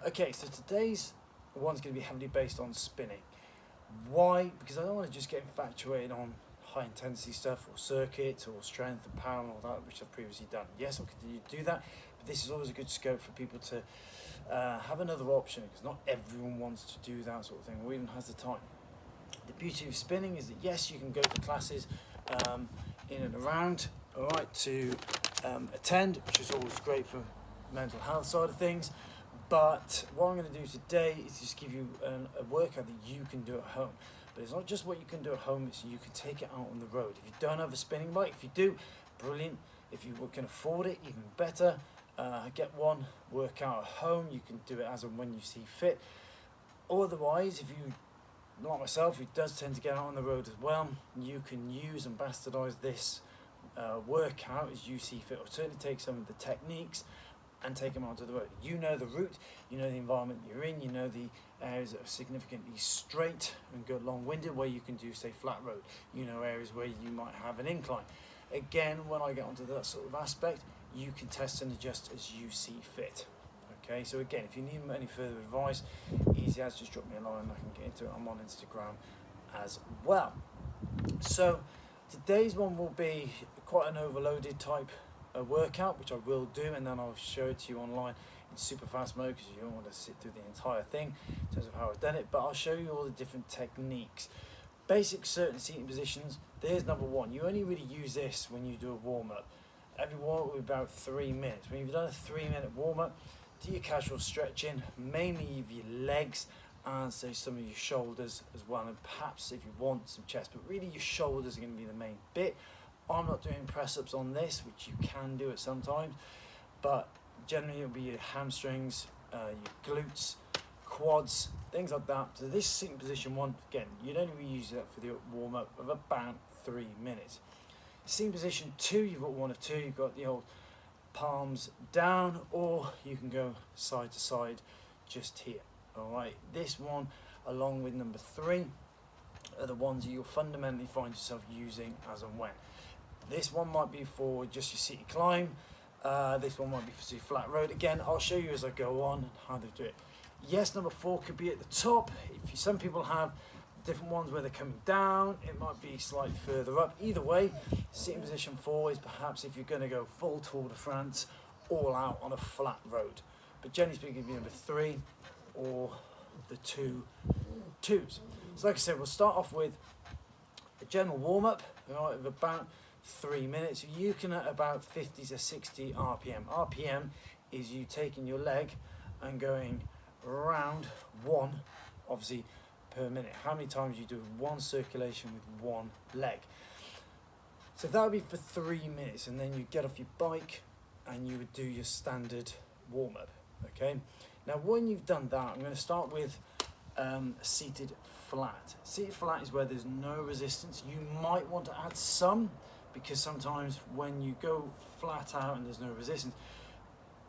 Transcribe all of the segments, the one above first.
Okay, so today's one's going to be heavily based on spinning. Why? Because I don't want to just get infatuated on high intensity stuff or circuits or strength and power and all that, which I've previously done. Yes, I'll continue to do that, but this is always a good scope for people to have another option, because not everyone wants to do that sort of thing or even has the time. The beauty of spinning is that yes, you can go to classes in and around, all right, to attend, which is always great for mental health side of things. But what I'm going to do today is just give you a workout that you can do at home. But it's not just what you can do at home, it's you can take it out on the road. If you don't have a spinning bike, if you do, brilliant. If you can afford it, even better. Get one, work out at home. You can do it as and when you see fit. Otherwise, if you, like myself, who does tend to get out on the road as well, you can use and bastardize this workout as you see fit, or certainly take some of the techniques and take them onto the road. You know the route, you know the environment you're in, you know the areas that are significantly straight and good long-winded where you can do, say, flat road. You know areas where you might have an incline. Again, when I get onto that sort of aspect, you can test and adjust as you see fit. Okay, so again, if you need any further advice, easy as just drop me a line and I can get into it. I'm on Instagram as well. So today's one will be quite an overloaded type workout, which I will do, and then I'll show it to you online in super fast mode because you don't want to sit through the entire thing in terms of how I've done it, but I'll show you all the different techniques. Basic certain seating positions. There's number one. You only really use this when you do a warm-up. Every warm-up will be about 3 minutes. When you've done a 3-minute warm-up, do your casual stretching, mainly of your legs and so some of your shoulders as well, and perhaps if you want some chest, but really your shoulders are going to be the main bit. I'm not doing press-ups on this, which you can do it sometimes, but generally it'll be your hamstrings, your glutes, quads, things like that. So this sitting position one, again, you'd only use that for the warm-up of about 3 minutes. Sitting position two, you've got one of two. You've got the old palms down, or you can go side to side just here. All right, this one, along with number three, are the ones that you'll fundamentally find yourself using as and when. This one might be for just your seated climb. This one might be for your flat road. Again, I'll show you as I go on how to do it. Yes, number four could be at the top. Some people have different ones where they're coming down. It might be slightly further up. Either way, sitting position four is perhaps if you're going to go full Tour de France, all out on a flat road. But generally speaking, it'd be number three or the twos. So like I said, we'll start off with a general warm-up, right, of about 3 minutes. You can at about 50 to 60 RPM. RPM is you taking your leg and going around one, obviously, per minute. How many times you do one circulation with one leg. So that would be for 3 minutes, and then you get off your bike and you would do your standard warm-up. Okay. Now when you've done that, I'm going to start with seated flat. Seated flat is where there's no resistance. You might want to add some, because sometimes when you go flat out and there's no resistance,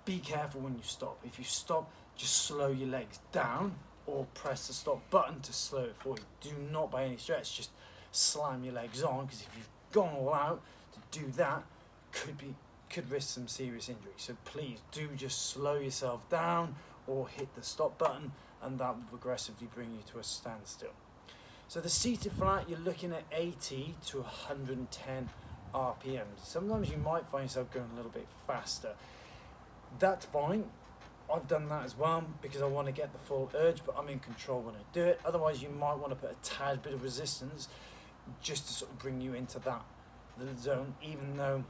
be careful when you stop. If you stop, just slow your legs down or press the stop button to slow it for you. Do not by any stretch just slam your legs on, because if you've gone all out to do that, could risk some serious injury. So please do just slow yourself down or hit the stop button, and that will progressively bring you to a standstill. So the seated flat, you're looking at 80 to 110 RPM. Sometimes you might find yourself going a little bit faster. That's fine. I've done that as well because I want to get the full urge, but I'm in control when I do it. Otherwise, you might want to put a tad bit of resistance just to sort of bring you into that zone, even though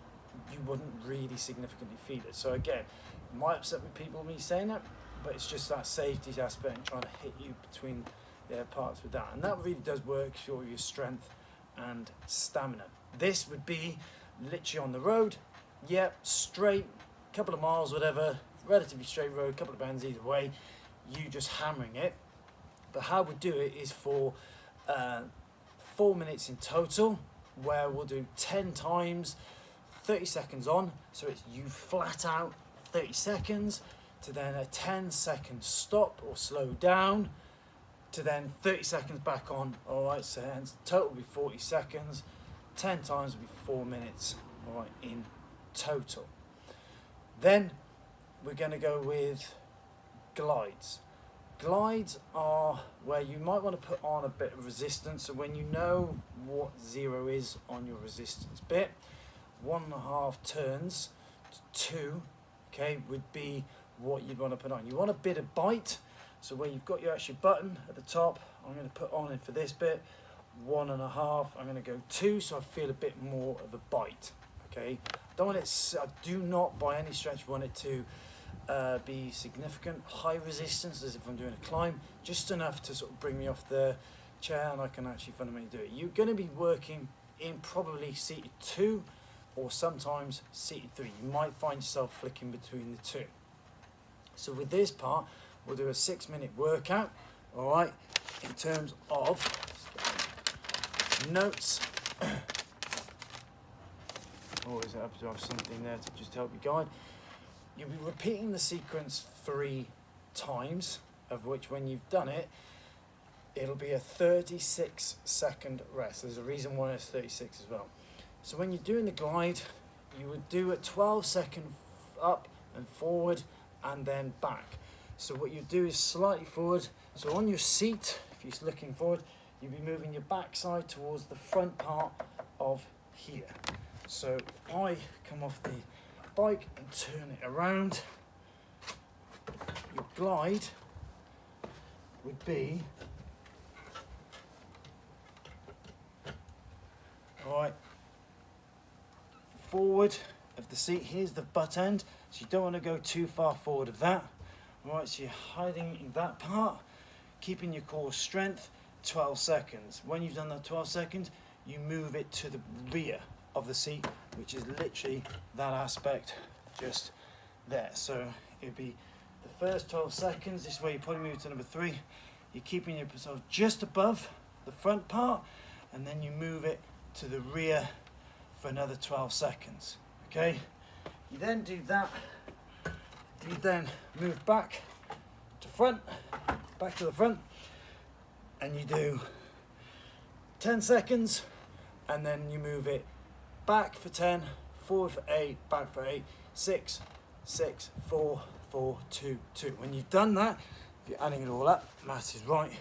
you wouldn't really significantly feel it. So again, it might upset with people me saying that, but it's just that safety aspect and trying to hit you between their parts with that. And that really does work for your strength and stamina. This would be literally on the road. Yep, straight, couple of miles, whatever, relatively straight road, couple of bends either way, you just hammering it. But how we do it is for 4 minutes in total, where we'll do 10 times, 30 seconds on. So it's you flat out 30 seconds, to then a 10-second stop or slow down, to then 30 seconds back on. All right, so total will be 40 seconds, 10 times will be 4 minutes, all right, in total. Then we're going to go with glides. Glides are where you might want to put on a bit of resistance. So when you know what 0 is on your resistance bit, 1.5 turns to 2, okay, would be what you'd want to put on. You want a bit of bite. So where you've got your actual button at the top, I'm going to put on it for this bit 1.5. I'm going to go 2, so I feel a bit more of a bite. Okay, don't want it. I do not, by any stretch, want it to be significant high resistance as if I'm doing a climb, just enough to sort of bring me off the chair and I can actually fundamentally do it. You're going to be working in probably seated 2 or sometimes seated 3. You might find yourself flicking between the two. So with this part, we'll do a 6-minute workout, all right, in terms of notes. Always happy to have something there to just help you guide. You'll be repeating the sequence 3 times, of which when you've done it, it'll be a 36-second rest. There's a reason why it's 36 as well. So when you're doing the glide, you would do a 12-second up and forward and then back. So what you do is slightly forward. So on your seat, if you're looking forward, you'll be moving your backside towards the front part of here. So if I come off the bike and turn it around, your glide would be, all right, forward of the seat. Here's the butt end, so you don't want to go too far forward of that. All right, so you're hiding in that part, keeping your core strength, 12 seconds. When you've done that 12 seconds, you move it to the rear of the seat, which is literally that aspect just there. So it'd be the first 12 seconds. This is where you probably move to number 3. You're keeping yourself just above the front part, and then you move it to the rear for another 12 seconds. Okay, you then do that. You then move back to the front, and you do 10 seconds, and then you move it back for 10, forward for 8, back for 8, 6, 6, 4, 4, 2, 2. When you've done that, if you're adding it all up, maths is right,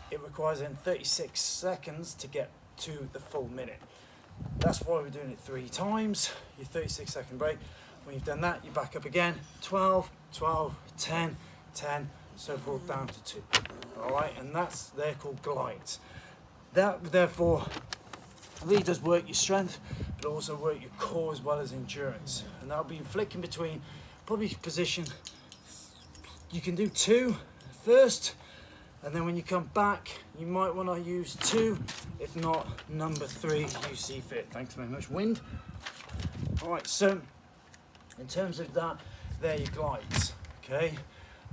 it requires then 36 seconds to get to the full minute. That's why we're doing it 3 times, your 36-second break. When you've done that, you back up again, 12, 12, 10, 10, so forth down to 2. All right, and they're called glides. That, therefore, really does work your strength, but also work your core as well as endurance. And that'll be flicking between, probably position, you can do 2 first, and then when you come back, you might want to use 2, if not number 3, you see fit. Thanks very much, wind. All right, so in terms of that, there are your glides, okay?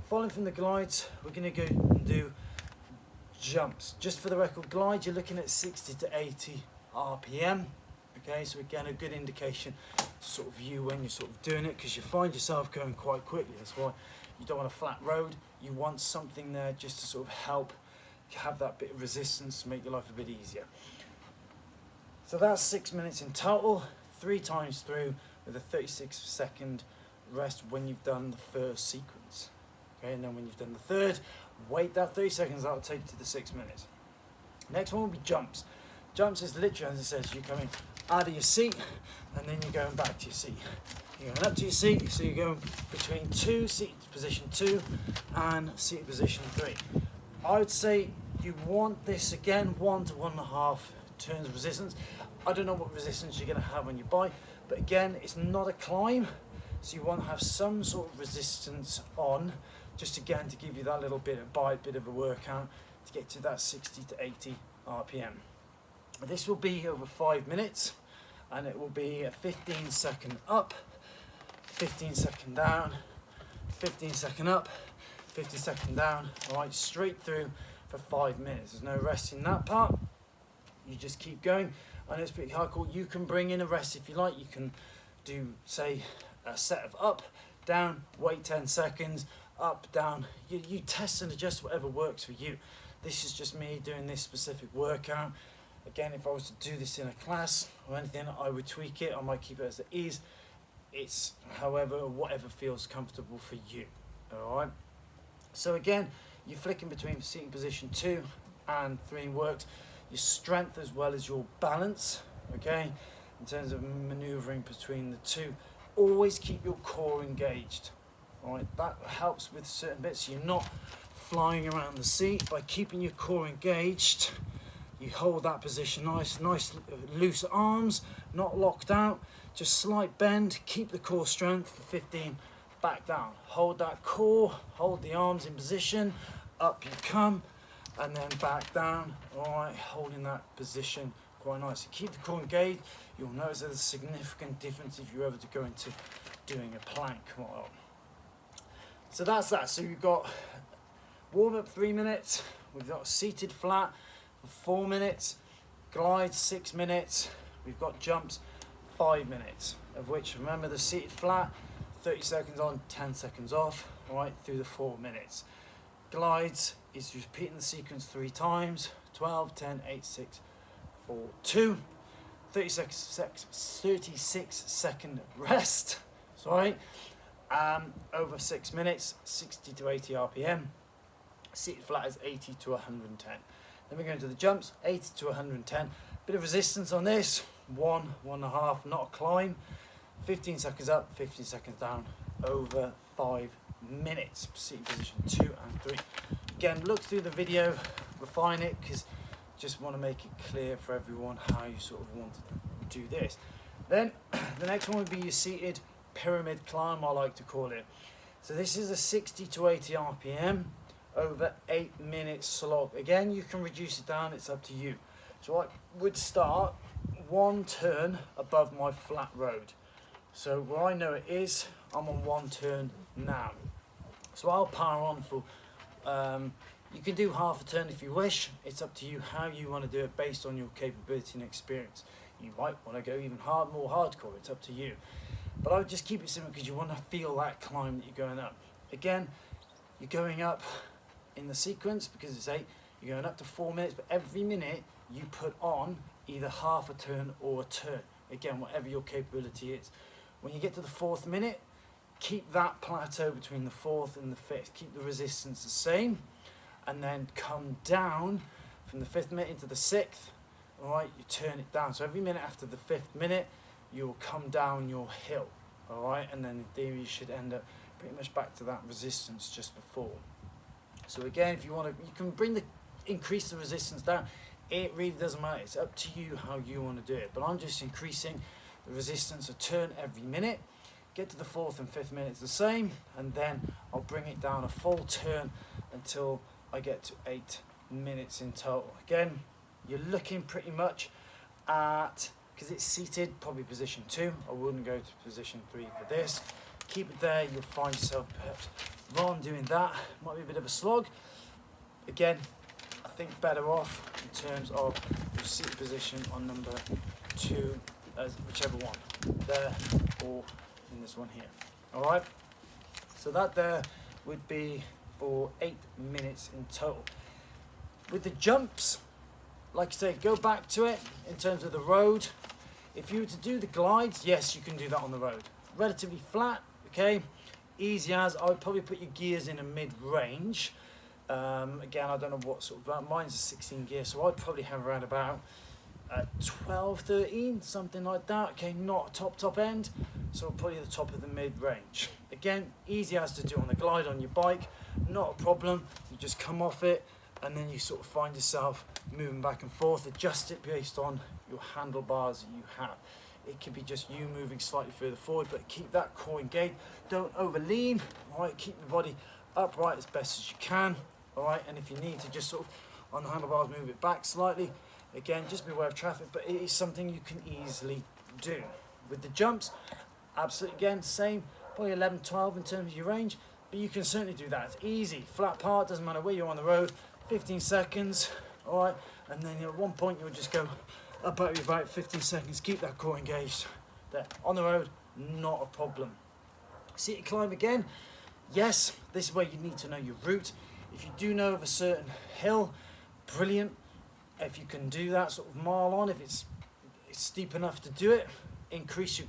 Following from the glides, we're going to go and do jumps. Just for the record, glide, you're looking at 60 to 80 RPM, okay? So again, a good indication to sort of view when you're sort of doing it, because you find yourself going quite quickly. That's why you don't want a flat road. You want something there just to sort of help have that bit of resistance to make your life a bit easier. So that's 6 minutes in total, 3 times through, with a 36-second rest when you've done the first sequence. Okay, and then when you've done the third, wait that 30 seconds, that'll take you to the 6 minutes. Next one will be jumps. Jumps is literally, as it says, you're coming out of your seat and then you're going back to your seat. You're going up to your seat, so you're going between seat position 2 and seat position 3. I would say you want this again 1 to 1.5 turns of resistance. I don't know what resistance you're going to have on your bike, but again, it's not a climb, so you want to have some sort of resistance on, just again to give you that little bit of bite, bit of a workout to get to that 60 to 80 RPM. This will be over 5 minutes, and it will be a 15-second up, 15-second down, 15-second up, 15-second down, all right, straight through for 5 minutes. There's no rest in that part. You just keep going. I know it's pretty hardcore. You can bring in a rest if you like. You can do, say, a set of up, down, wait 10 seconds, up, down. You test and adjust whatever works for you. This is just me doing this specific workout. Again, if I was to do this in a class or anything, I would tweak it. I might keep it as it is. It's, however, whatever feels comfortable for you. All right. So again, you're flicking between seating position 2 and 3 works. Your strength as well as your balance, okay, in terms of maneuvering between the two. Always keep your core engaged, all right? That helps with certain bits. You're not flying around the seat. By keeping your core engaged, you hold that position nice loose arms, not locked out, just slight bend, keep the core strength for 15, back down. Hold that core, hold the arms in position, up you come, and then back down, all right, holding that position quite nice. Keep the core engaged. You'll notice there's a significant difference if you're ever to go into doing a plank. So that's that. So we've got warm up 3 minutes, we've got seated flat for 4 minutes, glide 6 minutes, we've got jumps 5 minutes, of which, remember, the seated flat 30 seconds on, 10 seconds off, all right, through the 4 minutes. Glides is repeating the sequence 3 times, 12, 10, 8, 6, 4, 2, 36 second rest, sorry, over 6 minutes, 60 to 80 RPM. Seated flat is 80 to 110. Then we go into the jumps, 80 to 110. Bit of resistance on this, 1.5, not a climb. 15 seconds up, 15 seconds down, over 5 minutes. Seated position 2 and 3. Again, look through the video, refine it, because just want to make it clear for everyone how you sort of want to do this. Then the next one would be your seated pyramid climb, I like to call it. So this is a 60 to 80 RPM over 8 minutes slog. Again, you can reduce it down, it's up to you. So I would start 1 turn above my flat road. So where I know it is, I'm on 1 turn now. So I'll power on for, you can do half a turn if you wish. It's up to you how you want to do it based on your capability and experience. You might want to go even more hardcore, it's up to you. But I would just keep it simple because you want to feel that climb that you're going up. Again, you're going up in the sequence because it's 8, you're going up to 4 minutes, but every minute you put on either half a turn or a turn. Again, whatever your capability is. When you get to the 4th minute, keep that plateau between the 4th and the 5th. Keep the resistance the same, and then come down from the 5th minute into the 6th. All right, you turn it down. So every minute after the 5th minute, you'll come down your hill. All right, and then in theory you should end up pretty much back to that resistance just before. So again, if you want to, you can increase the resistance down. It really doesn't matter. It's up to you how you want to do it. But I'm just increasing the resistance a turn every minute. Get to the 4th and 5th minutes the same, and then I'll bring it down a full turn until I get to 8 minutes in total. Again, you're looking pretty much at, because it's seated, probably position 2. I wouldn't go to position 3 for this. Keep it there, you'll find yourself perhaps rather than doing that, might be a bit of a slog. Again, I think better off in terms of your seated position on number 2, as whichever one, there or in this one here. All right, so that there would be for 8 minutes in total. With the jumps, like I say, go back to it in terms of the road. If you were to do the glides, yes, you can do that on the road. Relatively flat, okay, easy as. I would probably put your gears in a mid-range. Again, I don't know what sort of, mine's a 16 gear, so I'd probably have around about 12, 13, something like that. Okay, not top end, so probably the top of the mid-range. Again, easy as to do on the glide on your bike, not a problem. You just come off it, and then you sort of find yourself moving back and forth. Adjust it based on your handlebars that you have. It could be just you moving slightly further forward, but keep that core engaged. Don't over lean, all right? Keep your body upright as best as you can, all right? And if you need to just sort of, on the handlebars, move it back slightly. Again, just be aware of traffic, but it is something you can easily do. With the jumps, absolutely, again, same, probably 11, 12 in terms of your range, but you can certainly do that. It's easy, flat part, doesn't matter where you're on the road, 15 seconds, all right? And then at one point, you'll just go up out of your bike, 15 seconds, keep that core engaged. There, on the road, not a problem. Seated climb again, yes, this is where you need to know your route. If you do know of a certain hill, brilliant. If you can do that sort of mile on, if it's steep enough to do it, increase your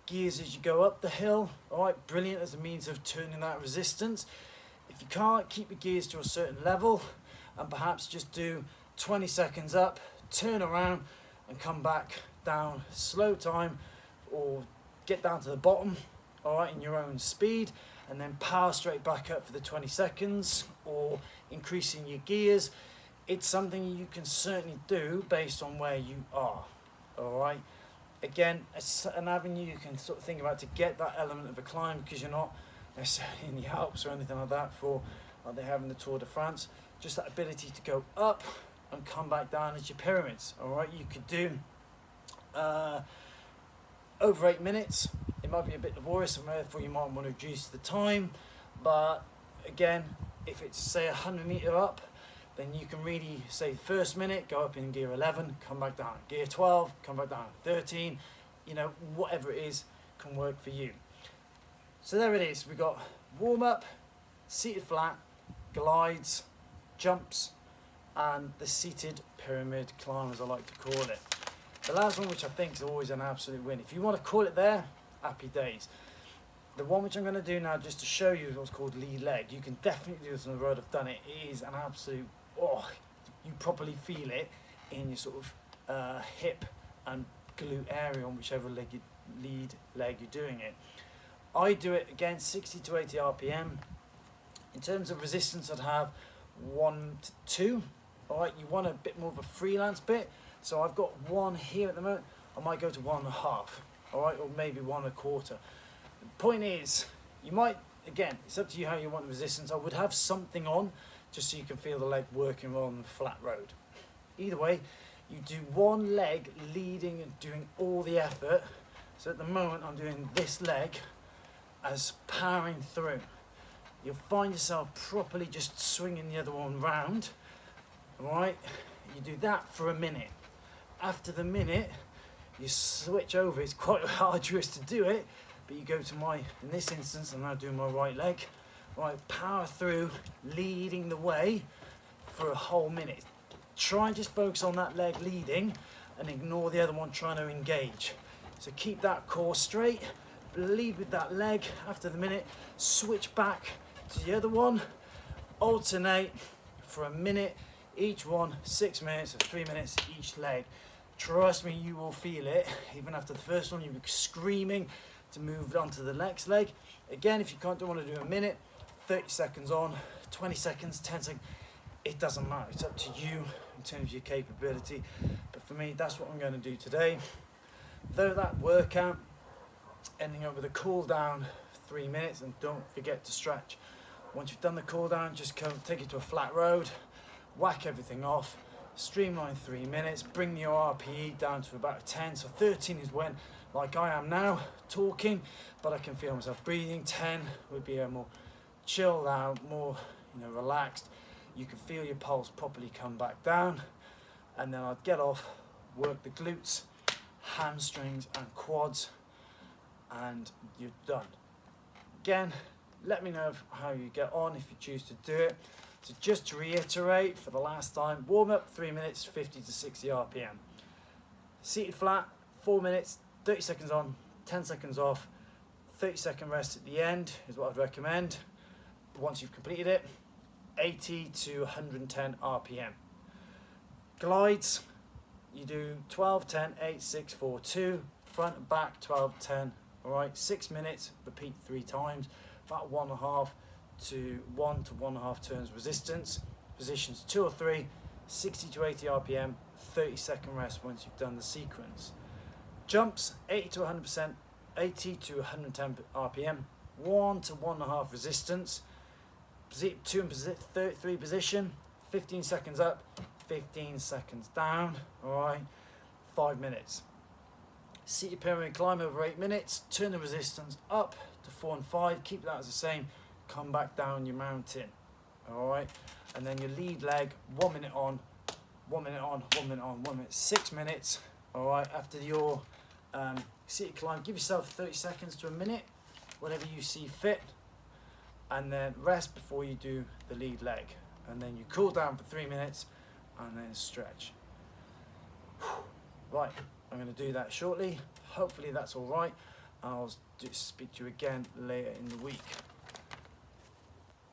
gears as you go up the hill. All right, brilliant as a means of turning that resistance. If If you can't, keep your gears to a certain level and perhaps just do 20 seconds up, turn around and come back down slow time, or get down to the bottom, all right, in your own speed, and then power straight back up for the 20 seconds, or increasing your gears. It's something you can certainly do based on where you are, all right. Again, it's an avenue you can sort of think about to get that element of a climb, because you're not necessarily in the Alps or anything like that for like they have in the Tour de France. Just that ability to go up and come back down as your pyramids, all right. You could do over 8 minutes. It might be a bit laborious, and therefore you might want to reduce the time, but again, if it's say 100-meter up, then you can really say the first minute go up in gear 11, come back down, gear 12, come back down, 13, you know, whatever it is can work for you. So there it is. We've got warm up, seated flat, glides, jumps, and the seated pyramid climb, as I like to call it. The last one, which I think is always an absolute win. If you want to call it there, happy days. The one which I'm going to do now, just to show you what's called lead leg. You can definitely do this on the road. I've done it. It is an absolute, you properly feel it in your sort of hip and glute area on whichever lead leg you're doing it. I do it again 60 to 80 RPM. In terms of resistance, I'd have 1 to 2. All right, you want a bit more of a freelance bit. So I've got 1 here at the moment. I might go to 1.5, all right, or maybe 1.25. The point is, you might, again, it's up to you how you want the resistance. I would have something on just so you can feel the leg working on the flat road. Either way, you do 1 leg leading and doing all the effort. So at the moment, I'm doing this leg as powering through. You'll find yourself properly just swinging the other one round, all right? You do that for a minute. After the minute, you switch over. It's quite arduous to do it, but you go to in this instance, I'm now doing my right leg. Right, power through, leading the way for a whole minute. Try and just focus on that leg leading and ignore the other one trying to engage. So keep that core straight, lead with that leg. After the minute, switch back to the other one, alternate for a minute, each one, 6 minutes or 3 minutes each leg. Trust me, you will feel it. Even after the first one, you'll be screaming to move on to the next leg. Again, if you don't want to do a minute, 30 seconds on, 20 seconds, 10 seconds, it doesn't matter. It's up to you in terms of your capability. But for me, that's what I'm going to do today. Though that workout, ending up with a cool down 3 minutes, and don't forget to stretch. Once you've done the cool down, just take it to a flat road, whack everything off, streamline 3 minutes, bring your RPE down to about 10. So 13 is when, like I am now, talking, but I can feel myself breathing. 10 would be a more chilled out, more relaxed. You can feel your pulse properly come back down, and then I'd get off, work the glutes, hamstrings and quads, and you're done. Again, let me know how you get on if you choose to do it. So just to reiterate for the last time, warm up 3 minutes, 50 to 60 RPM. Seated flat, 4 minutes, 30 seconds on, 10 seconds off, 30-second rest at the end is what I'd recommend. Once you've completed it, 80 to 110 RPM. Glides, you do 12, 10, 8, 6, 4, 2, front and back, 12, 10, all right, 6 minutes, repeat 3 times, about 1.5 to 1 to 1.5 turns resistance. Positions 2 or 3, 60 to 80 RPM, 30-second rest once you've done the sequence. Jumps, 80 to 100%, 80 to 110 RPM, 1 to 1.5 resistance, 2 and 3 position, 15 seconds up, 15 seconds down, all right, 5 minutes. Seated pyramid climb over 8 minutes, turn the resistance up to 4 and 5, keep that as the same, come back down your mountain, all right, and then your lead leg, 1 minute on, 1 minute on, 1 minute on, 1 minute, 6 minutes, all right. After your seated climb, give yourself 30 seconds to a minute, whatever you see fit, and then rest before you do the lead leg, and then you cool down for 3 minutes and then stretch. Right, I'm going to do that shortly. Hopefully that's all right, and I'll speak to you again later in the week.